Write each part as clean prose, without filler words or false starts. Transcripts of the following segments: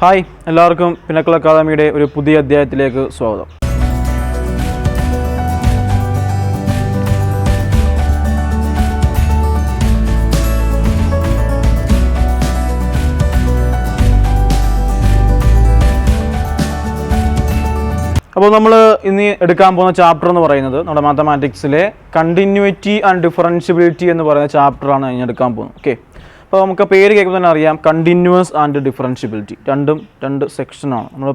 Hi, എല്ലാവർക്കും പിന്നക്കിൾ അക്കാദമിയുടെ ഒരു പുതിയ അധ്യായത്തിലേക്ക് സ്വാഗതം. അപ്പോൾ നമ്മൾ ഇന്ന് എടുക്കാൻ പോകുന്ന ചാപ്റ്റർ എന്ന് പറയുന്നത് നമ്മുടെ മാത്തമാറ്റിക്സിലെ കണ്ടിന്യൂറ്റി ആൻഡ് ഡിഫറൻഷ്യബിലിറ്റി എന്ന് പറയുന്ന ചാപ്റ്ററാണ് ഇനി എടുക്കാൻ പോകുന്നത്. ഓക്കെ, അപ്പോൾ നമുക്ക് പേര് കേൾക്കുമ്പോൾ തന്നെ അറിയാം, കണ്ടിന്യൂസ് ആൻഡ് ഡിഫറൻഷ്യബിലിറ്റി രണ്ട് സെക്ഷനാണ്. നമ്മൾ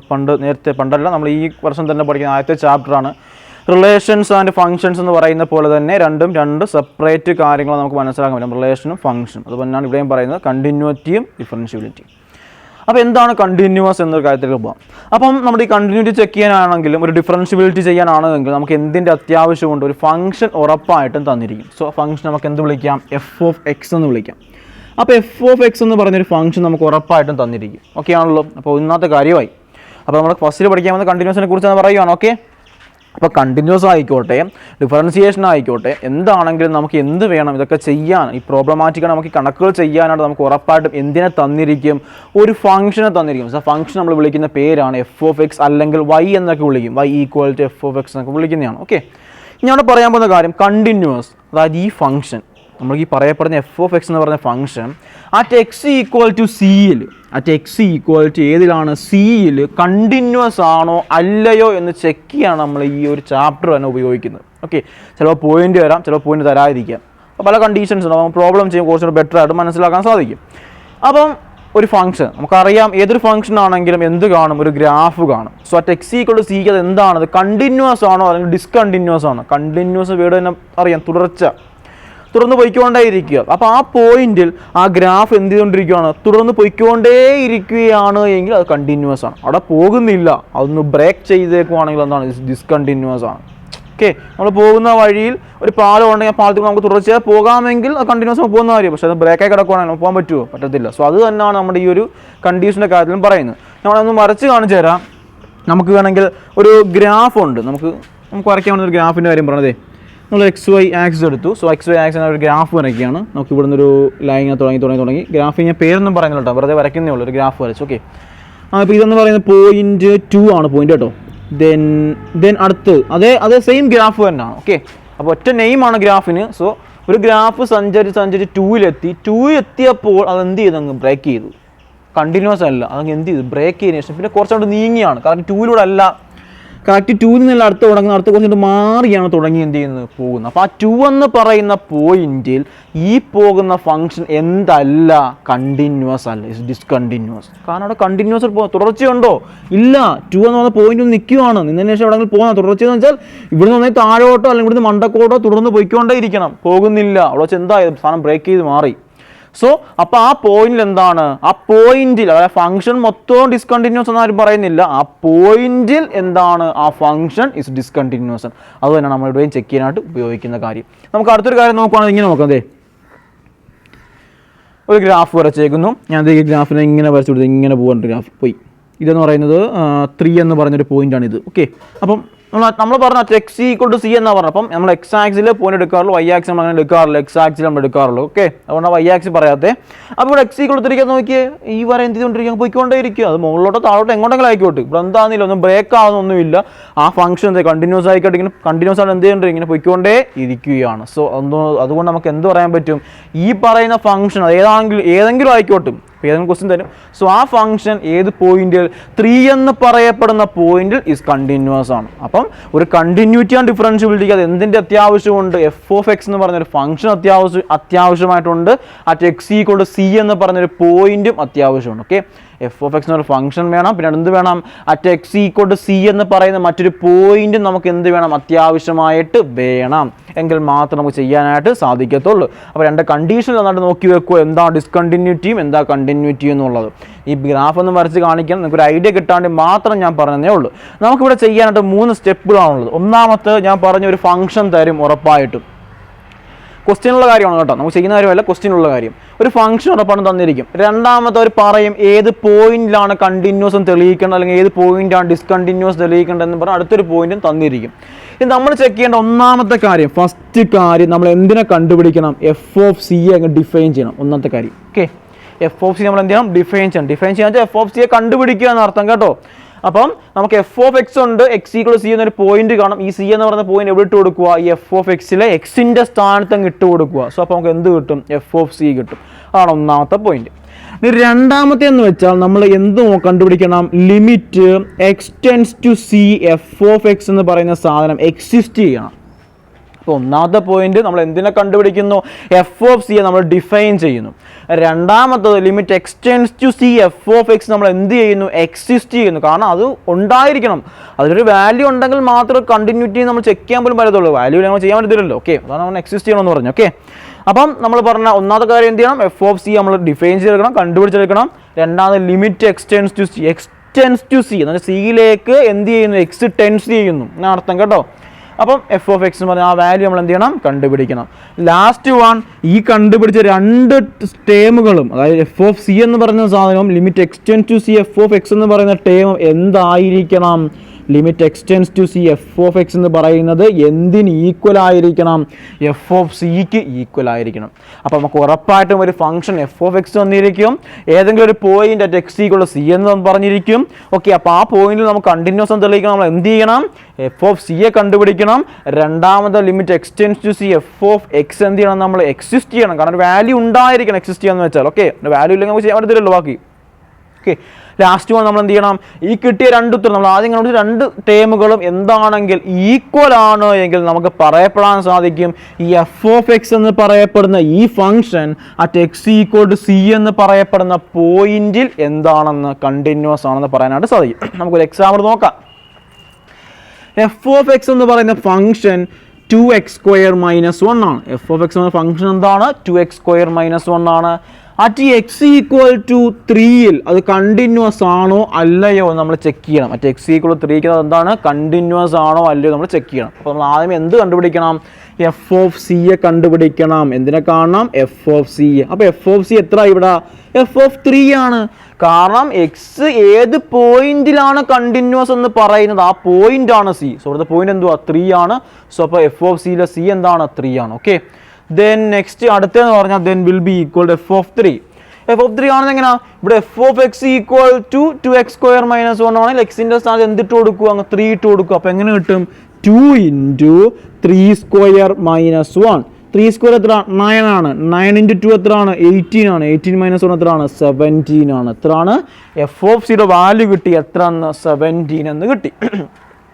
പണ്ടല്ല നമ്മൾ ഈ വർഷം തന്നെ പഠിക്കുന്ന ആദ്യത്തെ ചാപ്റ്ററാണ്. റിലേഷൻസ് ആൻഡ് ഫംഗ്ഷൻസ് എന്ന് പറയുന്ന പോലെ തന്നെ രണ്ട് സെപ്പറേറ്റ് കാര്യങ്ങൾ നമുക്ക് മനസ്സിലാക്കാൻ പറ്റും, റിലേഷനും ഫംഗ്ഷനും. അതുപോലെയാണ് ഇവിടെയും പറയുന്നത് കണ്ടിന്യൂറ്റിയും ഡിഫറൻഷ്യബിലിറ്റിയും. അപ്പോൾ എന്താണ് കണ്ടിന്യൂസ് എന്നൊരു കാര്യത്തിലേക്ക് പോകാം. അപ്പം നമ്മുടെ ഈ കണ്ടിന്യൂറ്റി ചെക്ക് ചെയ്യാനാണെങ്കിലും ഒരു ഡിഫറൻഷ്യബിലിറ്റി ചെയ്യാനാണെങ്കിലും നമുക്ക് എന്തിൻ്റെ അത്യാവശ്യമുണ്ട്? ഒരു ഫംഗ്ഷൻ ഉറപ്പായിട്ടും തന്നിരിക്കും. സോ ഫംഗ്ഷൻ നമുക്ക് എന്ത് വിളിക്കാം? എഫ് ഓഫ് എക്സ് എന്ന് വിളിക്കാം. അപ്പോൾ എഫ് ഓഫ് എക്സ് എന്ന് പറഞ്ഞൊരു ഫംഗ്ഷൻ നമുക്ക് ഉറപ്പായിട്ടും തന്നിരിക്കും. ഓക്കെ ആണല്ലോ? അപ്പോൾ ഇന്നത്തെ കാര്യമായി. അപ്പോൾ നമ്മൾ ഫസ്റ്റിൽ പഠിക്കാൻ വന്ന കണ്ടിന്യൂസിനെ കുറിച്ച് പറയുകയാണ്. ഓക്കെ, അപ്പോൾ കണ്ടിന്യൂസ് ആയിക്കോട്ടെ, ഡിഫറൻസിയേഷൻ ആയിക്കോട്ടെ, എന്താണെങ്കിലും നമുക്ക് എന്ത് വേണം ഇതൊക്കെ ചെയ്യാൻ, ഈ പ്രോബ്ലമാറ്റിക്കാണ് നമുക്ക് കണക്കുകൾ ചെയ്യാനായിട്ട് നമുക്ക് ഉറപ്പായിട്ടും എന്തിനെ തന്നിരിക്കും? ഒരു ഫംഗ്ഷനെ തന്നിരിക്കും. സോ ഫംഗ്ഷൻ നമ്മൾ വിളിക്കുന്ന പേരാണ് എഫ് ഓഫ് എക്സ്, അല്ലെങ്കിൽ വൈ എന്നൊക്കെ വിളിക്കും. Y equal to f of x എന്നൊക്കെ വിളിക്കുന്നതാണ്. ഓക്കെ, ഇനി അവിടെ പറയാൻ പോകുന്ന കാര്യം കണ്ടിന്യൂസ്, അതായത് ഈ ഫംഗ്ഷൻ നമ്മൾ ഈ പറയപ്പെടുന്ന എഫ് ഓഫ് എക്സ് എന്ന് പറഞ്ഞ function at X equal to സിയിൽ, അറ്റ് എക്സ് ഈക്വൽ ടു ഏതിലാണ്? സിയിൽ കണ്ടിന്യൂസ് ആണോ അല്ലയോ എന്ന് ചെക്ക് ചെയ്യാണ് നമ്മൾ ഈ ഒരു ചാപ്റ്റർ തന്നെ ഉപയോഗിക്കുന്നത്. ഓക്കെ, ചിലപ്പോൾ പോയിന്റ് വരാം, ചിലപ്പോൾ പോയിന്റ് തരാതിരിക്കാം. അപ്പോൾ പല കണ്ടീഷൻസ് ഉണ്ട്. നമുക്ക് പ്രോബ്ലം ചെയ്യും കുറച്ചുകൂടി ബെറ്റർ ആയിട്ട് മനസ്സിലാക്കാൻ സാധിക്കും. അപ്പം ഒരു ഫംഗ്ഷൻ നമുക്കറിയാം, ഏതൊരു ഫംഗ്ഷൻ ആണെങ്കിലും എന്ത് കാണും? ഒരു ഗ്രാഫ് കാണും. So at X equal to സിക്ക് അത് എന്താണത്? കണ്ടിന്യൂസ് ആണോ അല്ലെങ്കിൽ ഡിസ്കണ്ടിന്യൂസ് ആണോ? കണ്ടിന്യൂസ് വീട് തന്നെ അറിയാം, തുടർന്ന് പോയിക്കൊണ്ടേയിരിക്കുക. അപ്പോൾ ആ പോയിന്റിൽ ആ ഗ്രാഫ് എന്ത് ചെയ്തുകൊണ്ടിരിക്കുകയാണ്? തുടർന്ന് പോയിക്കൊണ്ടേയിരിക്കുകയാണ് എങ്കിൽ അത് കണ്ടിന്യൂസ് ആണ്. അവിടെ പോകുന്നില്ല, അതൊന്ന് ബ്രേക്ക് ചെയ്തേക്കുവാണെങ്കിൽ എന്താണ്? ഡിസ്കണ്ടിന്യൂസ് ആണ്. ഓക്കെ, നമ്മൾ പോകുന്ന വഴിയിൽ ഒരു പാലം ഉണ്ടെങ്കിൽ ആ പാലത്തിൽ നമുക്ക് തുടർച്ചയായി പോകാമെങ്കിൽ അത് കണ്ടിന്യൂസ് പോകുന്ന കാര്യം. പക്ഷേ അത് ബ്രേക്കായി കിടക്കുവാണെങ്കിൽ പോകാൻ പറ്റുമോ? പറ്റത്തില്ല. സോ അത് തന്നെയാണ് നമ്മുടെ ഈ ഒരു കണ്ടീഷൻ്റെ കാര്യത്തിലും പറയുന്നത്. നമ്മളൊന്ന് വരച്ച് കാണിച്ചു തരാം. നമുക്ക് വേണമെങ്കിൽ ഒരു ഗ്രാഫ് ഉണ്ട്, നമുക്ക് വരയ്ക്കാൻ വേണ്ട ഒരു ഗ്രാഫിൻ്റെ കാര്യം പറഞ്ഞതേ. നമ്മൾ എക്സ് വൈ ആക്സിസ് എടുത്തു. സോ എക്സ് വൈ ആക്സിന് ഒരു ഗ്രാഫ് വരയ്ക്കുകയാണ്. നമുക്ക് ഇവിടെ നിന്നൊരു ലൈൻ തുടങ്ങി ഗ്രാഫ് ഞാൻ പേരൊന്നും പറയുന്നില്ല കേട്ടോ, വെറുതെ വരയ്ക്കുന്നേ ഉള്ളൂ. ഒരു ഗ്രാഫ് വരച്ചു. ഓക്കെ, അപ്പോൾ ഇതെന്ന് പറയുന്നത് പോയിന്റ് 2 ആണ് പോയിന്റ് കേട്ടോ. ദെൻ അടുത്ത് അതേ സെയിം ഗ്രാഫ് തന്നെയാണ്. ഓക്കെ, അപ്പോൾ ഒറ്റ നെയിമാണ് ഗ്രാഫിന്. സോ ഒരു ഗ്രാഫ് സഞ്ചരിച്ച് 2 എത്തിയപ്പോൾ അത് എന്ത് ചെയ്തു? അങ്ങ് ബ്രേക്ക് ചെയ്തു. കണ്ടിന്യൂസ് അല്ല, അതങ്ങ് എന്ത് ചെയ്തു? ബ്രേക്ക് ചെയ്തതിന് ശേഷം പിന്നെ കുറച്ചുകൊണ്ട് നീങ്ങിയാണ്. കാരണം 2 അല്ല, കറക്റ്റ് 2 നിന്നുള്ള അടുത്ത് കുറച്ചുകൊണ്ട് മാറിയാണ് തുടങ്ങി എന്ത് ചെയ്യുന്നത്? പോകുന്നത്. അപ്പോൾ ആ 2 എന്ന് പറയുന്ന പോയിന്റിൽ ഈ പോകുന്ന ഫംഗ്ഷൻ എന്തല്ല? കണ്ടിന്യൂസ് അല്ല, ഇറ്റ്സ് ഡിസ്കണ്ടിന്യൂസ്. കാരണം അവിടെ കണ്ടിന്യൂസ് തുടർച്ചയുണ്ടോ? ഇല്ല. 2 എന്ന് പറഞ്ഞ പോയിന്റ് നിൽക്കുവാണ്. നിന്നതിന് ശേഷം എവിടെയെങ്കിലും പോകുന്ന തുടർച്ചയെന്ന് വെച്ചാൽ ഇവിടുന്ന് വന്നാൽ താഴോട്ടോ അല്ലെങ്കിൽ ഇവിടുന്ന് മണ്ടക്കോട്ടോ തുടർന്ന് പോയിക്കൊണ്ടേ ഇരിക്കണം. പോകുന്നില്ല. അവിടെ വെച്ച് എന്തായത്? സാധനം ബ്രേക്ക് ചെയ്ത് മാറി. സോ അപ്പോൾ ആ പോയിന്റിൽ എന്താണ്? ആ പോയിന്റിൽ, അതായത് ഫംഗ്ഷൻ മൊത്തവും ഡിസ്കണ്ടിന്യൂസ് എന്നാരും പറയുന്നില്ല. ആ പോയിന്റിൽ എന്താണ്? ആ ഫംഗ്ഷൻ ഇസ് ഡിസ്കണ്ടിന്യൂസ്. അത് തന്നെയാണ് നമ്മൾ ഇവിടെയും ചെക്ക് ചെയ്യാനായിട്ട് ഉപയോഗിക്കുന്ന കാര്യം. നമുക്ക് അടുത്തൊരു കാര്യം നോക്കുകയാണെങ്കിൽ ഇങ്ങനെ നോക്കാം. അതെ, ഒരു ഗ്രാഫ് വരച്ചേക്കുന്നു. ഞാൻ ഈ ഗ്രാഫിനെ ഇങ്ങനെ വരച്ചു കൊടുത്തു, ഇങ്ങനെ പോകാൻ ഗ്രാഫ് പോയി. ഇതെന്ന് പറയുന്നത് 3 എന്ന് പറയുന്നൊരു പോയിന്റാണ് ഇത്. ഓക്കെ, അപ്പം നമ്മൾ പറഞ്ഞ എക്സ് ഈക്വൽ ടു സി എന്നാണ് പറഞ്ഞത്. അപ്പം നമ്മൾ എക്സ് ആക്സിൽ പോയിന്റ് എടുക്കാറുള്ളൂ, വൈ ആക്സിൽ നമ്മൾ അങ്ങനെ എടുക്കാറില്ല, എക്സ് ആക്സിൽ നമ്മൾ എടുക്കാറുള്ളൂ. ഓക്കെ, അതുകൊണ്ടാണ് വൈ ആക്സിൽ പറയാത്തത്. അപ്പോൾ ഇവിടെ എക്സ് ഈക്വൽ എടുത്തിരിക്കാൻ നോക്കിയേ, ഈ വര എന്ത് ചെയ്തുകൊണ്ടിരിക്കുക? പോയിക്കൊണ്ടേ ഇരിക്കുക. അത് മുകളിലോട്ടോ താഴോട്ടോ എങ്ങോട്ടെങ്കിലും ആയിക്കോട്ടെ, ഇവിടെ എന്താണെന്നില്ല, ഒന്നും ബ്രേക്ക് ആവുന്നൊന്നുമില്ല. ആ ഫംഗ്ഷൻ എന്താ? കണ്ടിന്യൂസ് ആയിക്കോട്ടെ, ഇങ്ങനെ കണ്ടിന്യൂസ് ആയിട്ട് എന്ത് ചെയ്യുന്നുണ്ട്? ഇങ്ങനെ പോയിക്കൊണ്ടേ ഇരിക്കുകയാണ്. സോ അതുകൊണ്ട് നമുക്ക് എന്ത് പറയാൻ പറ്റും? ഈ പറയുന്ന ഫംഗ്ഷൻ ഏതെങ്കിലും ആയിക്കോട്ടെ, ഏതെങ്കിലും ക്വസ്റ്റ്യൻ തരും. സോ ആ ഫംഗ്ഷൻ ഏത് പോയിന്റിൽ? 3 എന്ന് പറയപ്പെടുന്ന പോയിന്റിൽ ഇസ് കണ്ടിന്യൂസ് ആണ്. അപ്പം ഒരു കണ്ടിന്യൂറ്റി ആൻഡ് ഡിഫറൻഷ്യബിലിറ്റിക്ക് അത് എന്തിൻ്റെ അത്യാവശ്യമുണ്ട്? എഫ് ഓഫ് എക്സ് എന്ന് പറഞ്ഞൊരു ഫംഗ്ഷൻ അത്യാവശ്യമായിട്ടുണ്ട്. At X equal to C എന്ന് പറഞ്ഞൊരു പോയിന്റും അത്യാവശ്യമുണ്ട്. ഓക്കെ, എഫ് ഓഫ് എക്സ് എന്നൊരു ഫംഗ്ഷൻ വേണം, പിന്നെ എന്ത് വേണം? At X equal to C എന്ന് പറയുന്ന മറ്റൊരു പോയിന്റും നമുക്ക് എന്ത് വേണം? അത്യാവശ്യമായിട്ട് വേണം. എങ്കിൽ മാത്രം നമുക്ക് ചെയ്യാനായിട്ട് സാധിക്കത്തുള്ളൂ. അപ്പോൾ രണ്ട് കണ്ടീഷൻ നന്നായിട്ട് നോക്കി വെക്കുക, എന്താ ഡിസ്കണ്ടിന്യൂറ്റിയും എന്താ കണ്ടിന്യൂറ്റിയും എന്നുള്ളത്. ഈ ഗ്രാഫ് ഒന്ന് വരച്ച് കാണിക്കാൻ നിങ്ങൾക്കൊരു ഐഡിയ കിട്ടാണ്ട് മാത്രം ഞാൻ പറഞ്ഞതേ ഉള്ളൂ. നമുക്കിവിടെ ചെയ്യാനായിട്ട് 3 സ്റ്റെപ്പുകളാണുള്ളത്. ഒന്നാമത്തെ ഞാൻ പറഞ്ഞ ഒരു ഫംഗ്ഷൻ തരും ഉറപ്പായിട്ടും. ക്വസ്റ്റ്യനുള്ള കാര്യമാണ് കേട്ടോ, നമുക്ക് ചെയ്യുന്ന കാര്യമല്ല, ക്വസ്റ്റ്യനുള്ള കാര്യം. ഒരു ഫംഗ്ഷൻ ഉറപ്പാണ് തന്നിരിക്കും. രണ്ടാമത്തെ അവർ പറയും ഏത് പോയിന്റിലാണ് കണ്ടിന്യൂസ് തെളിയിക്കേണ്ടത് അല്ലെങ്കിൽ ഏത് പോയിന്റാണ് ഡിസ്കണ്ടിന്യൂസ് തെളിയിക്കേണ്ടത് എന്ന് പറഞ്ഞാൽ അടുത്തൊരു പോയിന്റും തന്നിരിക്കും. ഇത് നമ്മൾ ചെക്ക് ചെയ്യേണ്ട ഒന്നാമത്തെ കാര്യം, ഫസ്റ്റ് കാര്യം നമ്മൾ എന്തിനെ കണ്ടുപിടിക്കണം? എഫ് ഓഫ് സി അങ്ങ് ഡിഫൈൻ ചെയ്യണം. ഒന്നാമത്തെ കാര്യം. ഓക്കെ, എഫ് ഓഫ് സി നമ്മൾ എന്ത് ചെയ്യണം? ഡിഫൈൻ ചെയ്യണം. ഡിഫൈൻ ചെയ്യാൻ എഫ് ഓഫ് സിയെ കണ്ടുപിടിക്കുക എന്നർത്ഥം കേട്ടോ. അപ്പം നമുക്ക് എഫ് ഓഫ് എക്സ് ഉണ്ട്, എക്സ് ഈക്വൽ സി എന്നൊരു പോയിന്റ് കാണും. ഈ സി എന്ന് പറയുന്ന പോയിന്റ് എവിടെ ഇട്ട് കൊടുക്കുക? ഈ എഫ് ഓഫ് എക്സിലെ എക്സിന്റെ സ്ഥാനത്ത് അങ്ങ് ഇട്ട് കൊടുക്കുക. സോ അപ്പോൾ നമുക്ക് എന്ത് കിട്ടും? എഫ് ഓഫ് സി കിട്ടും. അതാണ് ഒന്നാമത്തെ പോയിന്റ്. ഇനി രണ്ടാമത്തെ എന്ന് വെച്ചാൽ നമ്മൾ എന്ത് കണ്ടുപിടിക്കണം? Limit X tends to C F of X എന്ന് പറയുന്ന സാധനം എക്സിസ്റ്റ് ചെയ്യണം. അപ്പോൾ ഒന്നാമത്തെ പോയിന്റ് നമ്മൾ എന്തിനെ കണ്ടുപിടിക്കുന്നു? എഫ് ഓഫ് സിയെ നമ്മൾ ഡിഫൈൻ ചെയ്യുന്നു. രണ്ടാമത്തത് limit X tends to C F of x നമ്മൾ എന്ത് ചെയ്യുന്നു? എക്സിസ്റ്റ് ചെയ്യുന്നു. കാരണം അത് ഉണ്ടായിരിക്കണം. അതിലൊരു വാല്യൂ ഉണ്ടെങ്കിൽ മാത്രമേ കണ്ടിന്യൂറ്റി നമ്മൾ ചെക്ക് ചെയ്യാൻ പോലും പറ്റത്തുള്ളൂ. വാല്യൂ നമ്മൾ ചെയ്യാൻ പറ്റത്തില്ലല്ലോ. ഓക്കെ, അതാണ് നമ്മൾ എക്സിസ്റ്റ് ചെയ്യണമെന്ന് പറഞ്ഞു. ഓക്കെ, അപ്പം നമ്മൾ പറഞ്ഞ ഒന്നാമത്തെ കാര്യം എന്ത് ചെയ്യണം? എഫ് ഓഫ് സി നമ്മൾ ഡിഫൈൻ ചെയ്തെടുക്കണം, കണ്ടുപിടിച്ചെടുക്കണം. രണ്ടാമത് limit X tends to c, x tends to c എന്നാൽ സിയിലേക്ക് എന്ത് ചെയ്യുന്നു? എക്സ് ടെൻസ് ചെയ്യുന്നു എന്നാണ് അർത്ഥം കേട്ടോ. അപ്പം എഫ് ഓഫ് എക്സ് എന്ന് പറഞ്ഞാൽ ആ വാല്യൂ നമ്മൾ എന്ത് ചെയ്യണം? കണ്ടുപിടിക്കണം. ലാസ്റ്റ് വൺ, ഈ കണ്ടുപിടിച്ച രണ്ട് ടേമുകളും, അതായത് എഫ് ഓഫ് സി എന്ന് പറയുന്ന സാധനവും limit X tends to C F of X എന്ന് പറയുന്ന ടേമും എന്തായിരിക്കണം? Limit X tends to C F of X എന്ന് പറയുന്നത് എന്തിന് ഈക്വൽ ആയിരിക്കണം? എഫ് ഓഫ് സിക്ക് ഈക്വൽ ആയിരിക്കണം. അപ്പോൾ നമുക്ക് ഉറപ്പായിട്ടും ഒരു ഫംഗ്ഷൻ എഫ് ഓഫ് എക്സ് വന്നിരിക്കും, ഏതെങ്കിലും ഒരു point at X equal C എന്ന് പറഞ്ഞിരിക്കും. ഓക്കെ, അപ്പോൾ ആ പോയിന്റിൽ നമുക്ക് കണ്ടിന്യൂസ് എന്ന് തെളിയിക്കണം. നമ്മൾ എന്ത് ചെയ്യണം? എഫ് ഓഫ് സിയെ കണ്ടുപിടിക്കണം. രണ്ടാമത് limit X tends to C F of X എന്ത് ചെയ്യണം? നമ്മൾ എക്സിസ്റ്റ് ചെയ്യണം. കാരണം ഒരു വാല്യൂ ഉണ്ടായിരിക്കണം എക്സിസ്റ്റ് ചെയ്യാന്ന് വെച്ചാൽ. ഓക്കെ, വാല്യൂ ഇല്ലെങ്കിൽ നമുക്ക് ചെയ്യാൻ പറ്റത്തില്ലല്ലോ ബാക്കി. ഓക്കെ, ലാസ്റ്റ് വൺ നമ്മൾ എന്ത് ചെയ്യണം? ഈ കിട്ടിയ രണ്ട് ഉത്തരം നമ്മൾ ആദ്യം കണ്ടുപിടിച്ച രണ്ട് ടേമുകളും എന്താണെങ്കിൽ ഈക്വൽ ആണ് എങ്കിൽ നമുക്ക് പറയപ്പെടാൻ സാധിക്കും ഈ എഫ് ഓഫ് എക്സ് എന്ന് പറയപ്പെടുന്ന ഈ function at X equal to C എന്ന് പറയപ്പെടുന്ന പോയിന്റിൽ എന്താണെന്ന്, കണ്ടിന്യൂസ് ആണെന്ന് പറയാനായിട്ട് സാധിക്കും. നമുക്കൊരു എക്സാമ്പിൾ നോക്കാം. എഫ് ഓഫ് എക്സ് എന്ന് പറയുന്ന ഫംഗ്ഷൻ 2x² - 1 ആണ്. എഫ് ഓഫ് എക്സ് എന്ന ഫംഗ്ഷൻ എന്താണ്? 2x² - 1 ആണ്. അറ്റ് എക്സ് ഈക്വൽ ടു 3യിൽ അത് കണ്ടിന്യൂസ് ആണോ അല്ലയോ നമ്മൾ ചെക്ക് ചെയ്യണം. അറ്റ് എക്സ് ഈക്വൽ 3ക്ക് അത് എന്താണ്? കണ്ടിന്യൂസ് ആണോ അല്ലയോ നമ്മൾ ചെക്ക് ചെയ്യണം. അപ്പോൾ നമ്മൾ ആദ്യം എന്ത് കണ്ടുപിടിക്കണം? എഫ് ഓഫ് സിയെ കണ്ടുപിടിക്കണം. എന്തിനെ കാണണം? F of C. അപ്പോൾ എഫ് ഓഫ് സി എത്ര ഇവിടെ? എഫ് ഓഫ് 3 ആണ്. കാരണം എക്സ് ഏത് പോയിന്റിലാണ് കണ്ടിന്യൂസ് എന്ന് പറയുന്നത് ആ പോയിന്റ് ആണ് സി. സോ ഇവിടുത്തെ പോയിന്റ് എന്തുവാ? 3 ആണ്. സോ അപ്പോൾ എഫ് ഓഫ് സിയിലെ സി എന്താണ്? 3 ആണ്. ഓക്കെ, ദെൻ നെക്സ്റ്റ് അടുത്തതെന്ന് പറഞ്ഞാൽ then will be equal to f of 3. F of 3 ആണെന്ന് എങ്ങനെയാ? ഇവിടെ f of x equal to 2x² - 1 ആണെങ്കിൽ എക്സിന്റെ സ്ഥാനത്ത് എന്തിട്ട് കൊടുക്കുക? അങ്ങ് 3 ഇട്ട് കൊടുക്കുക. അപ്പോൾ എങ്ങനെ കിട്ടും? 2 × 3² - 1. 3² എത്ര? 9 ആണ്. 9 × 2 എത്ര ആണ്? 18 ആണ്. 18 - 1 എത്ര ആണ്? 17 ആണ്. എത്രയാണ്? എഫ് ഓഫ് സിയുടെ വാല്യൂ കിട്ടി. എത്ര എന്ന്? 17 എന്ന് കിട്ടി.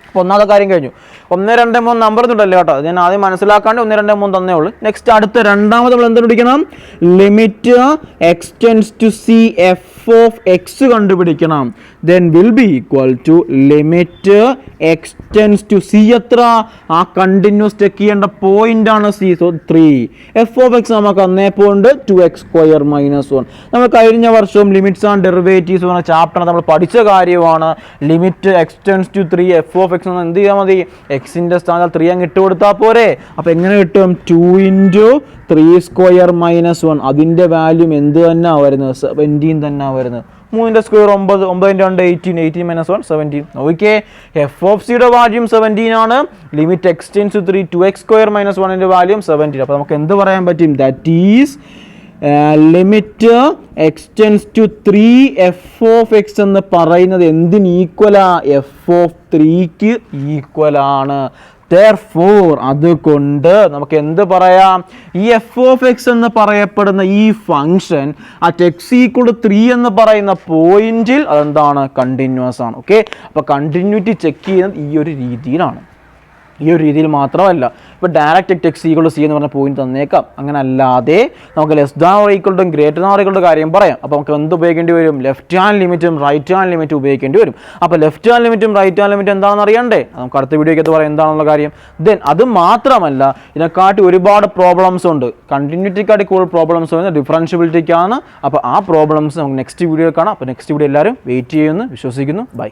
അപ്പോൾ ഒന്നാമത്തെ കാര്യം കഴിഞ്ഞു. 1, 2, 3 നമ്പർ ഒന്നുണ്ടല്ലോ കേട്ടോ. ഞാൻ ആദ്യം മനസ്സിലാക്കാണ്ട് 1, 2, 3 തന്നേ ഉള്ളൂ. നെക്സ്റ്റ് അടുത്ത രണ്ടാമത് നമ്മൾ എന്ത് കണ്ടുപിടിക്കണം? Limit X tends to C F of X കണ്ടുപിടിക്കണം. Then will be equal to limit X tends to C എത്ര? ആ കണ്ടിന്യൂസ് ചെക്ക് ചെയ്യേണ്ട പോയിന്റ് ആണ് സി. സോ 3. എഫ് ഓഫ് എക്സ് നമുക്ക് അന്നേ പോയിന്റ് 2x² - 1. നമ്മൾ കഴിഞ്ഞ വർഷവും ലിമിറ്റ്സ് ആൻഡ് ഡെറിവേറ്റീവ്സ് പറഞ്ഞ ചാപ്റ്റർ നമ്മൾ പഠിച്ച കാര്യമാണ്. Limit X tends to 3 F of X എന്ത് ചെയ്താൽ മതി? എക്സിന്റെ സ്ഥാനത്ത് 3 അങ്ങ് ഇട്ട് കൊടുത്താൽ പോരെ. അപ്പോൾ എങ്ങനെ കിട്ടും? 2 × 3² - 1. അതിന്റെ വാല്യൂ എന്ത് തന്നെ വരുന്നത്? 17 തന്നെ വരുന്നത്. 3 × 2 9, 9 × 2 18, 18 - 1 17. ഓക്കെ, എഫ് ഓഫ് സിയുടെ വാല്യൂ 17 ആണ്. Limit X tends to 3 2x² - 1ന്റെ വാല്യൂ 17. അപ്പോൾ നമുക്ക് എന്ത് പറയാൻ പറ്റും? That is limit X tends to 3 F of X എന്ന് പറയുന്നത് എന്തിന് ഈക്വലാ? എഫ് ഓഫ് 3ക്ക് ഈക്വലാണ്. Therefore, അതുകൊണ്ട് നമുക്ക് എന്ത് പറയാം? ഈ എഫ് ഓഫ് എക്സ് എന്ന് പറയപ്പെടുന്ന ഈ function at X equal to 3 എന്ന് പറയുന്ന പോയിന്റിൽ അതെന്താണ്? കണ്ടിന്യൂസ് ആണ്. ഓക്കെ, അപ്പോൾ കണ്ടിന്യൂറ്റി ചെക്ക് ചെയ്യുന്നത് ഈ ഒരു രീതിയിലാണ്. ഈ ഒരു രീതിയിൽ മാത്രമല്ല, ഇപ്പോൾ direct x equal to C എന്ന് പറഞ്ഞ പോയിന്റ് തന്നേക്കാം. അങ്ങനെ അല്ലാതെ നമുക്ക് less than or equal to greater than or equal to കാര്യം പറയാം. അപ്പോൾ നമുക്ക് എന്ത് ഉപയോഗിക്കേണ്ടി വരും? ലെഫ്റ്റ് ഹാൻഡ് ലിമിറ്റും റൈറ്റ് ഹാൻഡ് ലിമിറ്റും ഉപയോഗിക്കേണ്ടി വരും. അപ്പോൾ ലെഫ്റ്റ് ഹാൻഡ് ലിമിറ്റും റൈറ്റ് ഹാൻഡ് ലിമിറ്റും എന്താണെന്ന് അറിയണ്ടേ? നമുക്ക് അടുത്ത വീഡിയോയ്ക്ക് പറയാം എന്താണെന്നുള്ള കാര്യം. ദെൻ അത് മാത്രമല്ല, ഇതിനെക്കാട്ടി ഒരുപാട് പ്രോബ്ലംസ് ഉണ്ട്. കണ്ടിന്യൂറ്റിക്കാട്ടി കൂടുതൽ പ്രോബ്ലംസ് വരുന്നത് ഡിഫറൻഷ്യബിലിറ്റിക്കാണ്. അപ്പോൾ ആ പ്രോബ്ലംസ് നമുക്ക് നെക്സ്റ്റ് വീഡിയോ കാണാം. അപ്പോൾ നെക്സ്റ്റ് വീഡിയോ എല്ലാവരും വെയിറ്റ് ചെയ്യുമെന്ന് വിശ്വസിക്കുന്നു. ബൈ.